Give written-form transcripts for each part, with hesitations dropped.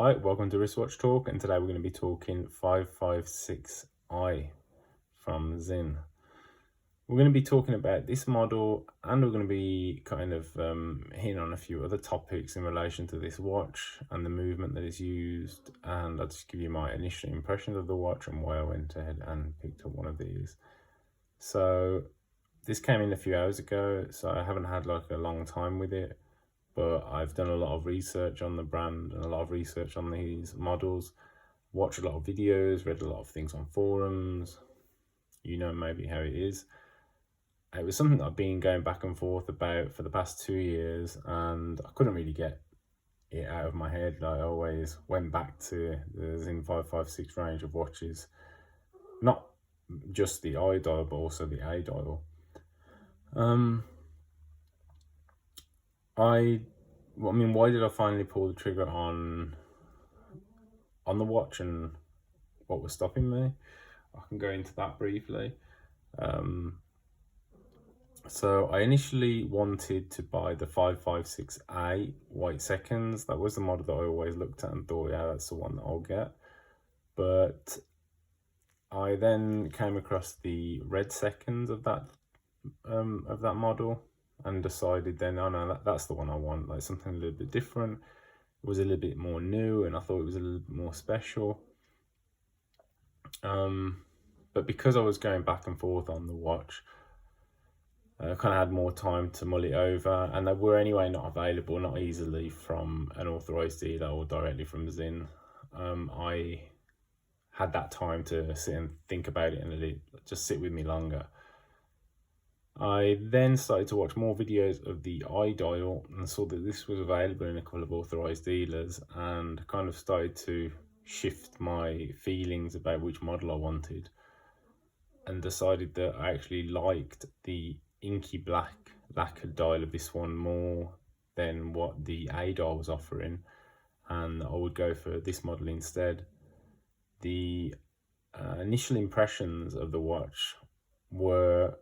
Hi, welcome to Wristwatch Talk, and today we're going to be talking 556i from Sinn. We're going to be talking about this model, and we're going to be kind of hitting on a few other topics in relation to this watch and the movement that is used, and I'll just give you my initial impressions of the watch and why I went ahead and picked up one of these. So this came in a few hours ago, so I haven't had like a long time with it, but I've done a lot of research on the brand and a lot of research on these models, watched a lot of videos, read a lot of things on forums, maybe how it is. It was something that I've been going back and forth about for the past 2 years, and I couldn't really get it out of my head. I always went back to the Sinn 556 range of watches, not just the I dial, but also the A dial. Why did I finally pull the trigger on the watch, and what was stopping me? I can go into that briefly. So I initially wanted to buy the 556A white seconds. That was the model that I always looked at and thought, yeah, that's the one that I'll get. But I then came across the red seconds of that model, and decided then, oh no, that's the one I want, like something a little bit different. It was a little bit more new, and I thought it was a little bit more special. But because I was going back and forth on the watch, I kind of had more time to mull it over, and they were anyway not available, not easily from an authorised dealer or directly from Sinn. I had that time to sit and think about it and let it just sit with me longer. I then started to watch more videos of the iDial and saw that this was available in a couple of authorised dealers, and kind of started to shift my feelings about which model I wanted, and decided that I actually liked the inky black lacquered dial of this one more than what the A dial was offering, and I would go for this model instead. The initial impressions of the watch were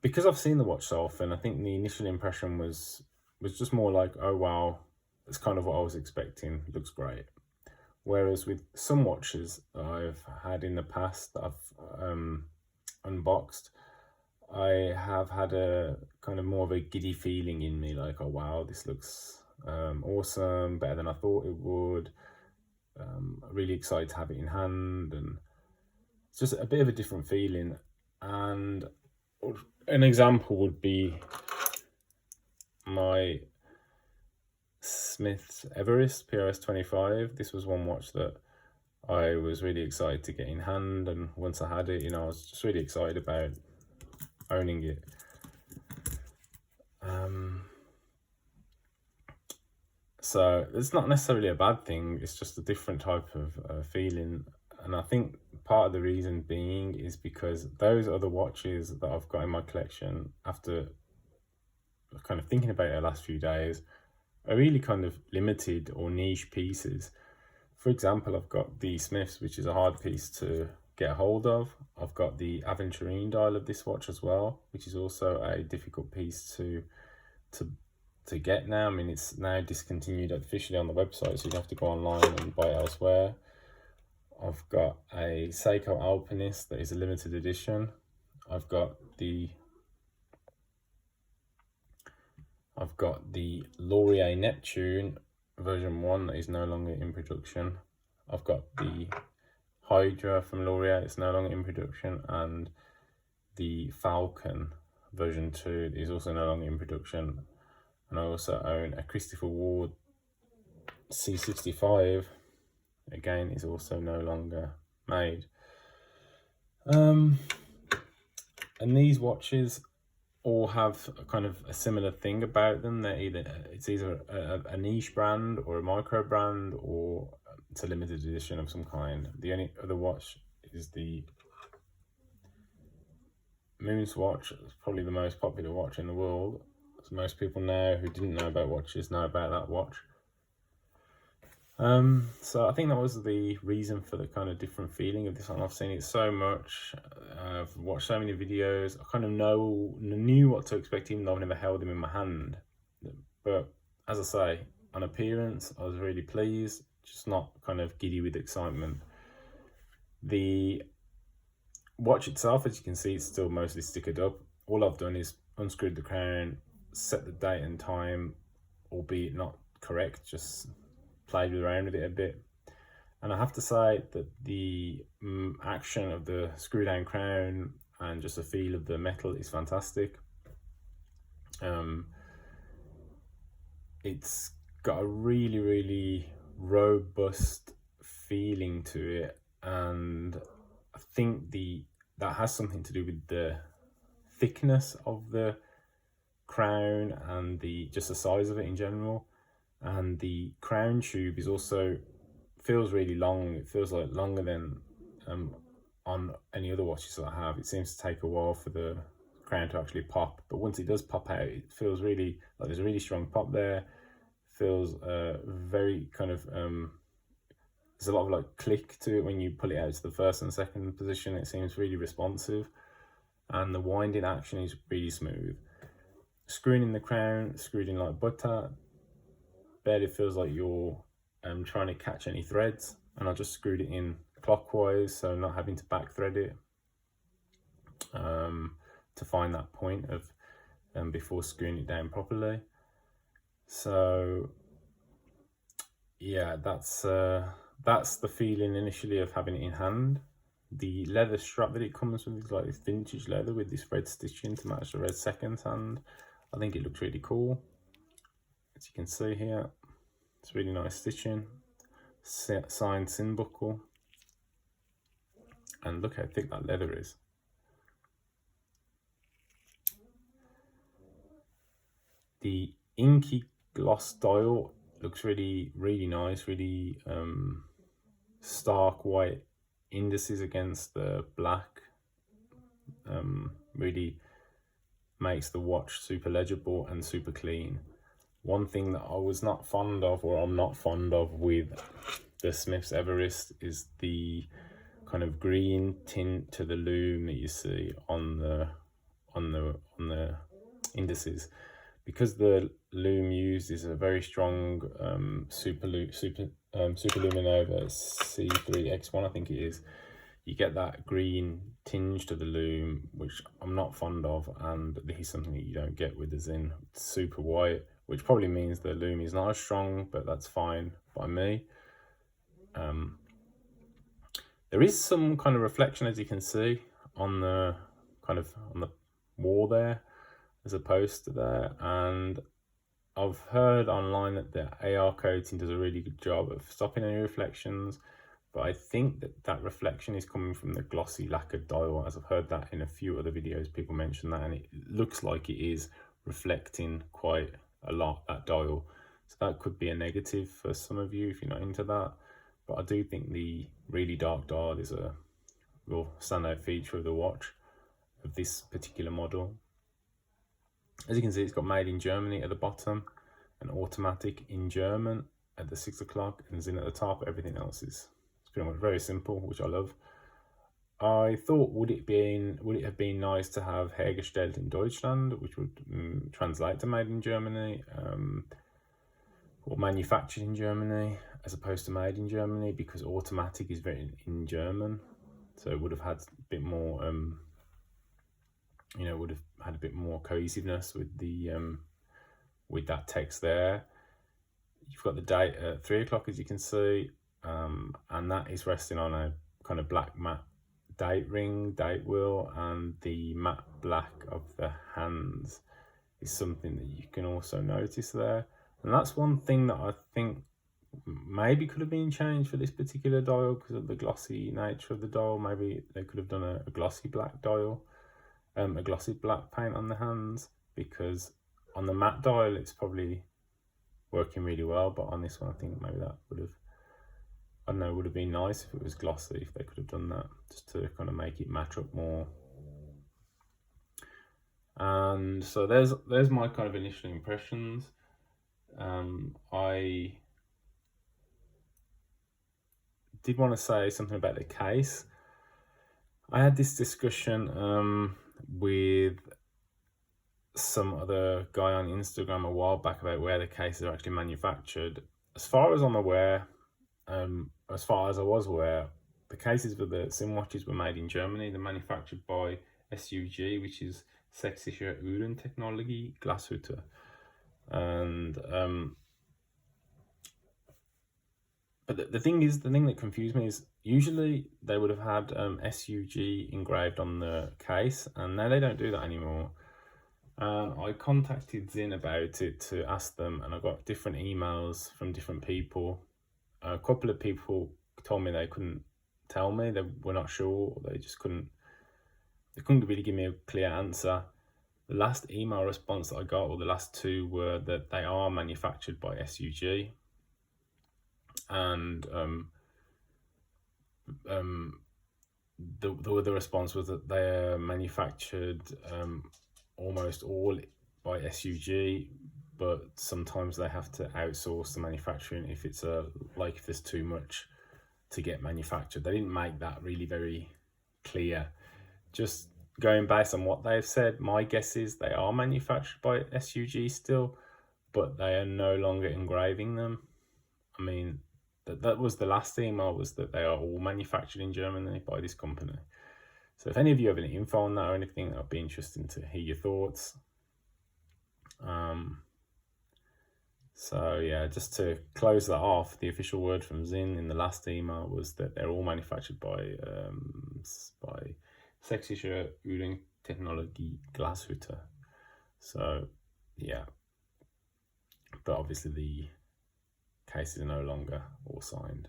because I've seen the watch so often, I think the initial impression was just more like, oh wow, that's kind of what I was expecting, it looks great. Whereas with some watches that I've had in the past that I've unboxed, I have had a kind of more of a giddy feeling in me, like, oh wow, this looks awesome, better than I thought it would. Really excited to have it in hand, and it's just a bit of a different feeling. And an example would be my Smith's Everest PRS-25. This was one watch that I was really excited to get in hand, and once I had it, I was just really excited about owning it. So it's not necessarily a bad thing, it's just a different type of feeling. And I think part of the reason being is because those other watches that I've got in my collection, after kind of thinking about it the last few days, are really kind of limited or niche pieces. For example, I've got the Smiths, which is a hard piece to get a hold of. I've got the Aventurine dial of this watch as well, which is also a difficult piece to get now. I mean, it's now discontinued officially on the website, so you have to go online and buy it elsewhere. I've got a Seiko Alpinist that is a limited edition. I've got the Laurier Neptune version 1 that is no longer in production. I've got the Hydra from Laurier, it's no longer in production, and the Falcon version 2 is also no longer in production. And I also own a Christopher Ward C65, again is also no longer made. And these watches all have a kind of a similar thing about them. It's either a niche brand or a micro brand, or it's a limited edition of some kind. The only other watch is the Moon's watch. It's probably the most popular watch in the world. So most people now who didn't know about watches know about that watch. So I think that was the reason for the kind of different feeling of this one. I've seen it so much, I've watched so many videos, I kind of knew what to expect, even though I've never held them in my hand. But as I say, on appearance, I was really pleased, just not kind of giddy with excitement. The watch itself, as you can see, it's still mostly stickered up. All I've done is unscrewed the crown, set the date and time, albeit not correct, just played around with it a bit. And I have to say that the action of the screw down crown and just the feel of the metal is fantastic. It's got a really, really robust feeling to it, and I think that has something to do with the thickness of the crown and just the size of it in general. And the crown tube is also feels really long. It feels like longer than on any other watches that I have. It seems to take a while for the crown to actually pop, but once it does pop out, it feels really like there's a really strong pop there. Feels very kind of there's a lot of like click to it when you pull it out to the first and second position. It seems really responsive, and the winding action is really smooth. Screwing in the crown, screwed in like butter, barely feels like you're trying to catch any threads, and I just screwed it in clockwise, so not having to back thread it to find that point of before screwing it down properly. So yeah, that's the feeling initially of having it in hand. The leather strap that it comes with is like this vintage leather with this red stitching to match the red second hand. I think it looks really cool. As you can see here, it's really nice stitching. Signed Sinn buckle. And look how thick that leather is. The inky gloss dial looks really, really nice, really stark white indices against the black. Really makes the watch super legible and super clean. One thing that I was not fond of, or I'm not fond of with the Smith's Everest, is the kind of green tint to the lume that you see on the indices, because the lume used is a very strong Superluminova C3X1, I think it is. You get that green tinge to the lume, which I'm not fond of, and this is something that you don't get with the Sinn. It's super white, which probably means the lume is not as strong, but that's fine by me. There is some kind of reflection, as you can see, on the wall there, as opposed to there, and I've heard online that the AR coating does a really good job of stopping any reflections, but I think that reflection is coming from the glossy lacquered dial, as I've heard that in a few other videos people mention that, and it looks like it is reflecting quite a lot, that dial. So that could be a negative for some of you if you're not into that, but I do think the really dark dial is a real standout feature of the watch, of this particular model. As you can see, it's got made in Germany at the bottom, and automatic in German at the 6 o'clock, and Sinn at the top. Everything else is pretty much very simple, which I love. I thought, would it have been nice to have hergestellt in Deutschland, which would translate to made in Germany, or manufactured in Germany, as opposed to made in Germany, because automatic is written in German, so it would have had a bit more, would have had a bit more cohesiveness with the with that text there. You've got the date at 3 o'clock, as you can see, and that is resting on a kind of black matte date wheel, and the matte black of the hands is something that you can also notice there. And that's one thing that I think maybe could have been changed for this particular dial because of the glossy nature of the dial. Maybe they could have done a glossy black dial, a glossy black paint on the hands, because on the matte dial it's probably working really well, but on this one I think maybe that would have, I don't know, would have been nice if it was glossy, if they could have done that, just to kind of make it match up more. And so there's my kind of initial impressions. I did want to say something about the case. I had this discussion with some other guy on Instagram a while back about where the cases are actually manufactured. As far as I'm aware, as far as I was aware, the cases for the Sinn watches were made in Germany. They're manufactured by SUG, which is sächsische Technologie Glashütte. And but the thing that confused me is usually they would have had SUG engraved on the case, and now they don't do that anymore. And I contacted Sinn about it to ask them, and I got different emails from different people. A couple of people told me they couldn't tell me, they were not sure, they just couldn't really give me a clear answer. The last email response that I got, or the last two, were that they are manufactured by SUG, and the response was that they are manufactured almost all by SUG, but sometimes they have to outsource the manufacturing if it's if there's too much to get manufactured. They didn't make that really very clear. Just going based on what they've said, my guess is they are manufactured by SUG still, but they are no longer engraving them. I mean, that was the last email, was that they are all manufactured in Germany by this company. So if any of you have any info on that or anything, that'd be interesting to hear your thoughts. So yeah, just to close that off, the official word from Sinn in the last email was that they're all manufactured by sächsische Technologie Glashütte. So yeah, but obviously the cases are no longer all signed.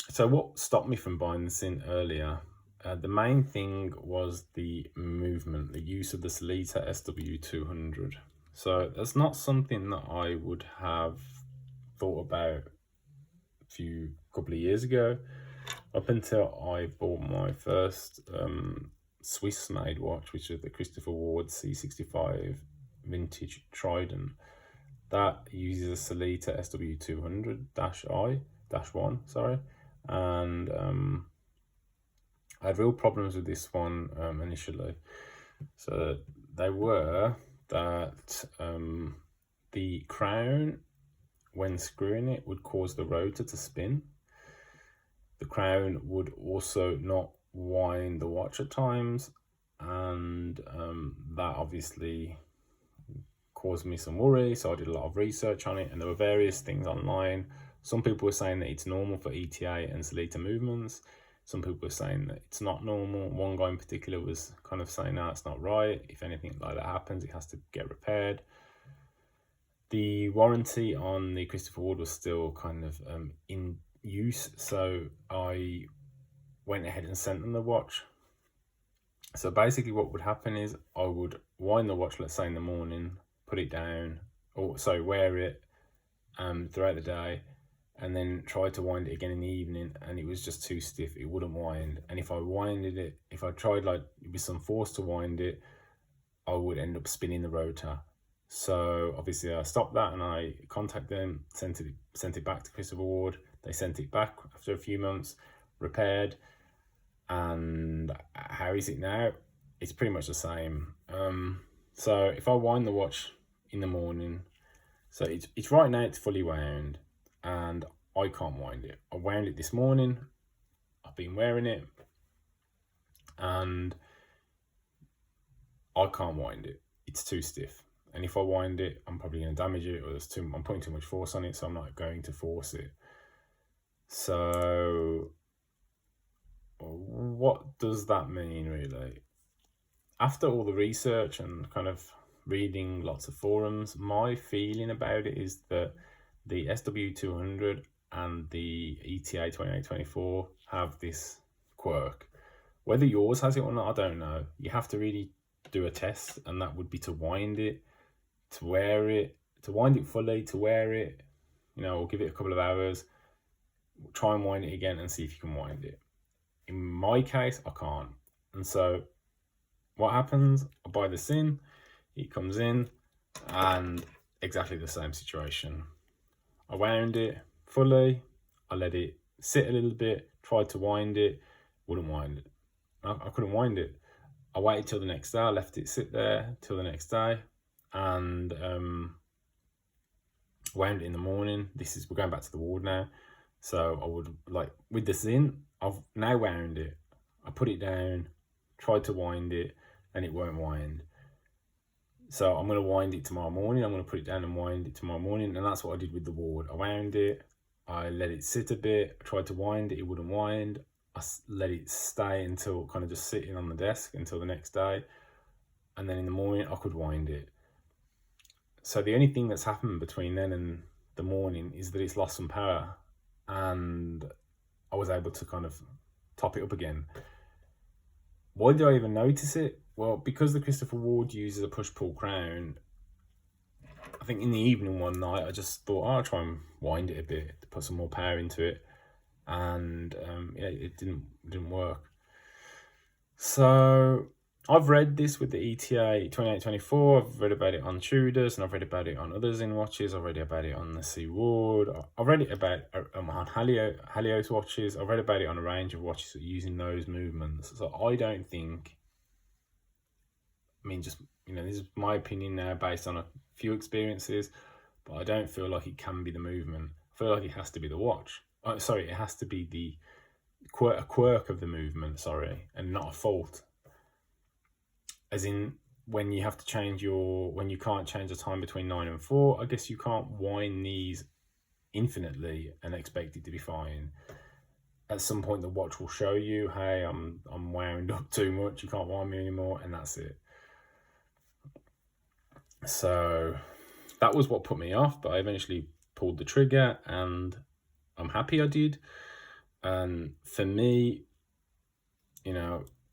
So what stopped me from buying the Sinn earlier? The main thing was the movement, the use of the Sellita SW200. So that's not something that I would have thought about a couple of years ago, up until I bought my first Swiss-made watch, which is the Christopher Ward C65 Vintage Trident. That uses a Sellita SW200-1, sorry, and I had real problems with this one initially. So they were that the crown, when screwing it, would cause the rotor to spin. The crown would also not wind the watch at times, and that obviously caused me some worry. So I did a lot of research on it, and there were various things online. Some people were saying that it's normal for ETA and sellita movements. Some people were saying that it's not normal. One guy in particular was kind of saying, no, it's not right. If anything like that happens, it has to get repaired. The warranty on the Christopher Ward was still kind of in use, so I went ahead and sent them the watch. So basically what would happen is I would wind the watch, let's say in the morning, put it down, wear it throughout the day, and then try to wind it again in the evening, and it was just too stiff. It wouldn't wind. And if I winded it, if I tried with some force to wind it, I would end up spinning the rotor. So obviously I stopped that, and I contacted them, sent it back to Christopher Ward. They sent it back after a few months, repaired. And how is it now? It's pretty much the same. So if I wind the watch in the morning, so it's right now, it's fully wound, and I can't wind it. I wound it this morning. I've been wearing it, and I can't wind it. It's too stiff. And if I wind it, I'm probably going to damage it, or I'm putting too much force on it, so I'm not going to force it. So what does that mean, really? After all the research and kind of reading lots of forums, my feeling about it is that the SW200 and the ETA 2824 have this quirk. Whether yours has it or not, I don't know. You have to really do a test, and that would be to wind it, to wear it, to wind it fully, to wear it, or give it a couple of hours, try and wind it again and see if you can wind it. In my case, I can't. And so what happens? I buy the Sinn, it comes in, and exactly the same situation. I wound it fully, I let it sit a little bit, tried to wind it, wouldn't wind it. I couldn't wind it. I waited till the next day. I left it sit there till the next day, and wound it in the morning. We're going back to the ward now. So I would, like with the Sinn, I've now wound it. I put it down, tried to wind it, and it won't wind. So I'm going to wind it tomorrow morning. I'm going to put it down and wind it tomorrow morning. And that's what I did with the ward. I wound it. I let it sit a bit. I tried to wind it. It wouldn't wind. I let it stay until kind of just sitting on the desk until the next day. And then in the morning, I could wind it. So the only thing that's happened between then and the morning is that it's lost some power. And I was able to kind of top it up again. Why did I even notice it? Well, because the Christopher Ward uses a push-pull crown, I think in the evening one night, I just thought, I'll try and wind it a bit to put some more power into it. And yeah, it didn't work. So I've read this with the ETA 2824. I've read about it on Tudors, and I've read about it on other Sinn watches. I've read about it on the C Ward. I've read it about on Halios watches. I've read about it on a range of watches using those movements. So I don't think, I mean, just, this is my opinion now based on a few experiences, but I don't feel like it can be the movement. I feel like it has to be the watch. It has to be a quirk of the movement, and not a fault. As in, when you have to when you can't change the time between 9 and 4, I guess you can't wind these infinitely and expect it to be fine. At some point, the watch will show you, hey, I'm wound up too much, you can't wind me anymore, and that's it. So that was what put me off, but I eventually pulled the trigger, and I'm happy I did. And for me,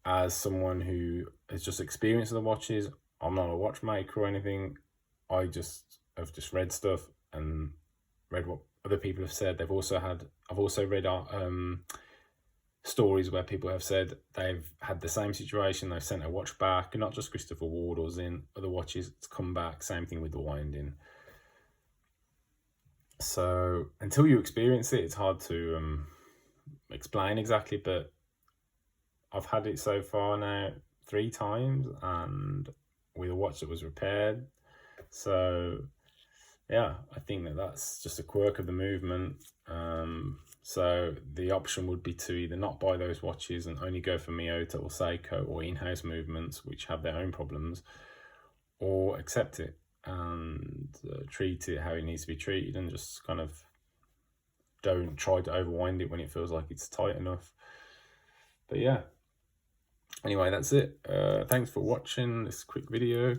as someone who has just experienced the watches, I'm not a watchmaker or anything. I've just read stuff and read what other people have said. I've also read stories where people have said they've had the same situation. They've sent a watch back, not just Christopher Ward or Sinn, other watches, it's come back. Same thing with the winding. So until you experience it, it's hard to explain exactly, but I've had it so far now 3 times, and with a watch that was repaired. So yeah, I think that's just a quirk of the movement. So the option would be to either not buy those watches and only go for Miyota or Seiko or in-house movements, which have their own problems, or accept it and treat it how it needs to be treated, and just kind of don't try to overwind it when it feels like it's tight enough. But yeah, anyway, that's it. Thanks for watching this quick video,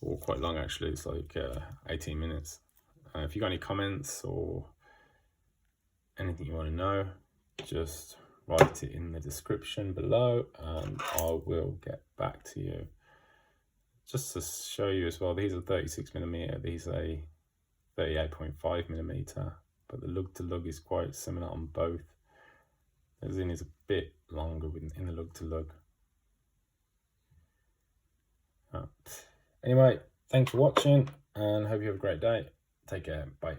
or quite long actually. It's like 18 minutes. If you got any comments or anything you want to know, just write it in the description below and I will get back to you. Just to show you as well, these are 36mm, these are 38.5mm, but the lug to lug is quite similar on both. The Sinn is a bit longer in the lug to lug. Anyway, thanks for watching and hope you have a great day. Take care. Bye.